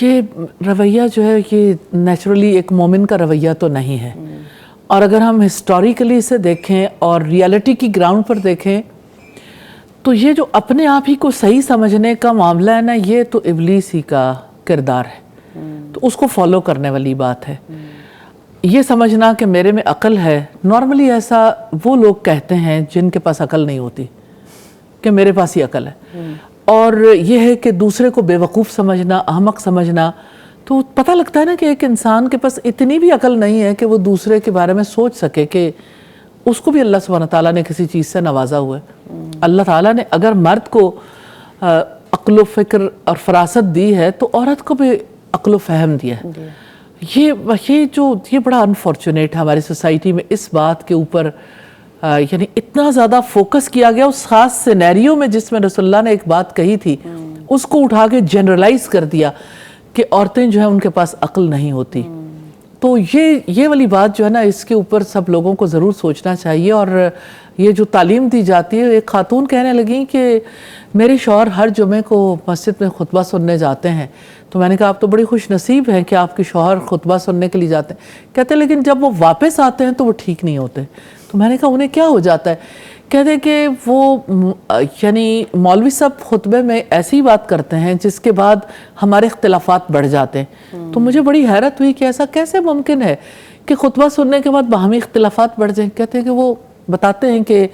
یہ رویہ جو ہے یہ نیچرلی ایک مومن کا رویہ تو نہیں ہے، اور اگر ہم ہسٹوریکلی اسے دیکھیں اور ریالٹی کی گراؤنڈ پر دیکھیں تو یہ جو اپنے آپ ہی کو صحیح سمجھنے کا معاملہ ہے نا، یہ تو ابلیس ہی کا کردار ہے، تو اس کو فالو کرنے والی بات ہے۔ یہ سمجھنا کہ میرے میں عقل ہے، نارملی ایسا وہ لوگ کہتے ہیں جن کے پاس عقل نہیں ہوتی کہ میرے پاس ہی عقل ہے، اور یہ ہے کہ دوسرے کو بے وقوف سمجھنا، احمق سمجھنا، تو پتہ لگتا ہے نا کہ ایک انسان کے پاس اتنی بھی عقل نہیں ہے کہ وہ دوسرے کے بارے میں سوچ سکے کہ اس کو بھی اللہ سبحانہ تعالیٰ نے کسی چیز سے نوازا ہوا ہے۔ اللہ تعالیٰ نے اگر مرد کو عقل و فکر اور فراست دی ہے تو عورت کو بھی عقل و فہم دیا ہے۔ یہ بڑا انفارچونیٹ ہے ہماری سوسائٹی میں اس بات کے اوپر، یعنی اتنا زیادہ فوکس کیا گیا اس خاص سینیریو میں جس میں رسول اللہ نے ایک بات کہی تھی، اس کو اٹھا کے جنرلائز کر دیا کہ عورتیں جو ہیں ان کے پاس عقل نہیں ہوتی۔ تو یہ والی بات جو ہے نا، اس کے اوپر سب لوگوں کو ضرور سوچنا چاہیے۔ اور یہ جو تعلیم دی جاتی ہے، ایک خاتون کہنے لگیں کہ میرے شوہر ہر جمعے کو مسجد میں خطبہ سننے جاتے ہیں، تو میں نے کہا آپ تو بڑی خوش نصیب ہیں کہ آپ کے شوہر خطبہ سننے کے لیے جاتے ہیں۔ کہتے ہیں لیکن جب وہ واپس آتے ہیں تو وہ ٹھیک نہیں ہوتے۔ تو میں نے کہا انہیں کیا ہو جاتا ہے؟ کہتے ہیں کہ وہ یعنی مولوی صاحب خطبے میں ایسی بات کرتے ہیں جس کے بعد ہمارے اختلافات بڑھ جاتے ہیں۔ تو مجھے بڑی حیرت ہوئی کہ ایسا کیسے ممکن ہے کہ خطبہ سننے کے بعد باہمی اختلافات بڑھ جائیں۔ کہتے ہیں کہ وہ بتاتے ہیں کہ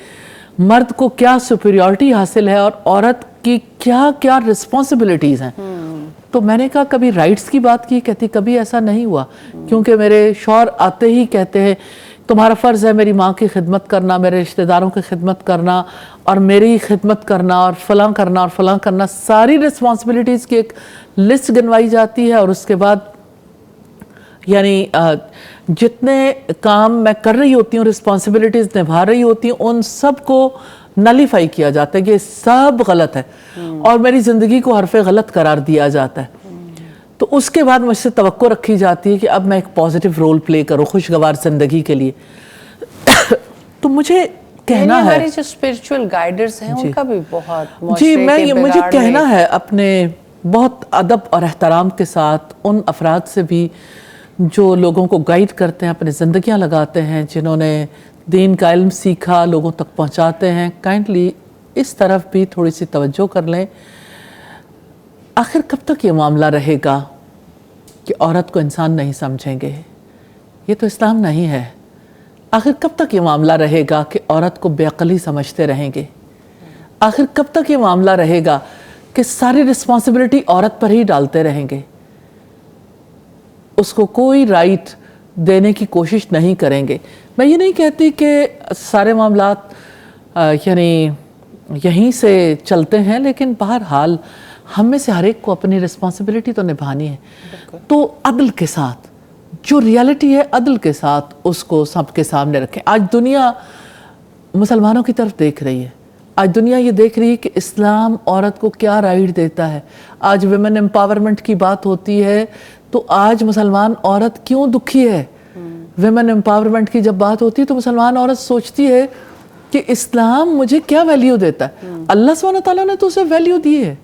مرد کو کیا سپیریورٹی حاصل ہے اور عورت کی کیا کیا رسپانسبلٹیز ہیں۔ تو میں نے کہا کبھی رائٹس کی بات کی؟ کہتی کبھی ایسا نہیں ہوا، کیونکہ میرے شوہر آتے ہی کہتے ہیں تمہارا فرض ہے میری ماں کی خدمت کرنا، میرے رشتہ داروں کی خدمت کرنا، اور میری خدمت کرنا، اور فلاں کرنا اور فلاں کرنا۔ ساری رسپانسبلٹیز کی ایک لسٹ گنوائی جاتی ہے، اور اس کے بعد یعنی جتنے کام میں کر رہی ہوتی ہوں، رسپانسبلٹیز نبھا رہی ہوتی ہوں، ان سب کو نلیفائی کیا جاتا ہے کہ یہ سب غلط ہے، اور میری زندگی کو حرف غلط قرار دیا جاتا ہے۔ تو اس کے بعد مجھ سے توقع رکھی جاتی ہے کہ اب میں ایک پازیٹیو رول پلے کروں خوشگوار زندگی کے لیے۔ تو مجھے کہنا ہے ہمارے جو اسپرچول گائیڈرز ہیں ان کا بھی بہت جی، مجھے کہنا ہے اپنے بہت ادب اور احترام کے ساتھ ان افراد سے بھی جو لوگوں کو گائیڈ کرتے ہیں، اپنی زندگیاں لگاتے ہیں، جنہوں نے دین کا علم سیکھا، لوگوں تک پہنچاتے ہیں، کائنڈلی اس طرف بھی تھوڑی سی توجہ کر لیں۔ آخر کب تک یہ معاملہ رہے گا کہ عورت کو انسان نہیں سمجھیں گے؟ یہ تو اسلام نہیں ہے۔ آخر کب تک یہ معاملہ رہے گا کہ عورت کو بے عقلی سمجھتے رہیں گے؟ آخر کب تک یہ معاملہ رہے گا کہ ساری رسپانسبلٹی عورت پر ہی ڈالتے رہیں گے؟ اس کو کوئی رائٹ دینے کی کوشش نہیں کریں گے۔ میں یہ نہیں کہتی کہ سارے معاملات یعنی یہیں سے چلتے ہیں، لیکن بہرحال ہم میں سے ہر ایک کو اپنی رسپانسبلٹی تو نبھانی ہے۔ تو عدل کے ساتھ، جو ریالٹی ہے عدل کے ساتھ اس کو سب کے سامنے رکھیں۔ آج دنیا مسلمانوں کی طرف دیکھ رہی ہے، آج دنیا یہ دیکھ رہی ہے کہ اسلام عورت کو کیا رائٹ دیتا ہے۔ آج ویمن امپاورمنٹ کی بات ہوتی ہے تو آج مسلمان عورت کیوں دکھی ہے؟ ویمن امپاورمنٹ کی جب بات ہوتی ہے تو مسلمان عورت سوچتی ہے کہ اسلام مجھے کیا ویلیو دیتا ہے؟ اللہ سبحانہ تعالیٰ نے تو اسے ویلیو دی ہے۔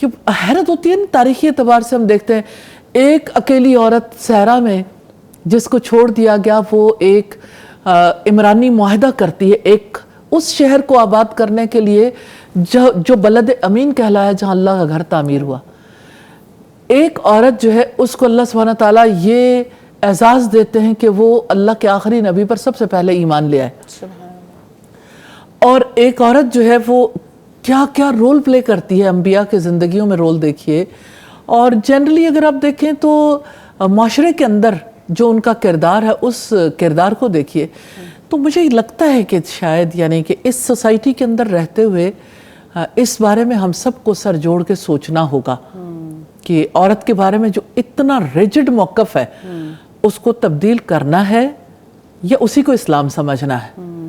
حیرت ہوتی ہے نا، تاریخی اعتبار سے ہم دیکھتے ہیں ایک اکیلی عورت صحرا میں جس کو چھوڑ دیا گیا، وہ ایک عمرانی معاہدہ کرتی ہے ایک اس شہر کو آباد کرنے کے لیے جو بلد امین کہلایا، جہاں اللہ کا گھر تعمیر ہوا۔ ایک عورت جو ہے اس کو اللہ سبحانہ تعالیٰ یہ اعزاز دیتے ہیں کہ وہ اللہ کے آخری نبی پر سب سے پہلے ایمان لے آئے۔ اور ایک عورت جو ہے وہ کیا کیا رول پلے کرتی ہے انبیاء کے زندگیوں میں، رول دیکھیے۔ اور جنرلی اگر آپ دیکھیں تو معاشرے کے اندر جو ان کا کردار ہے، اس کردار کو دیکھیے، تو مجھے لگتا ہے کہ شاید یعنی کہ اس سوسائٹی کے اندر رہتے ہوئے اس بارے میں ہم سب کو سر جوڑ کے سوچنا ہوگا کہ عورت کے بارے میں جو اتنا ریجڈ موقف ہے اس کو تبدیل کرنا ہے یا اسی کو اسلام سمجھنا ہے۔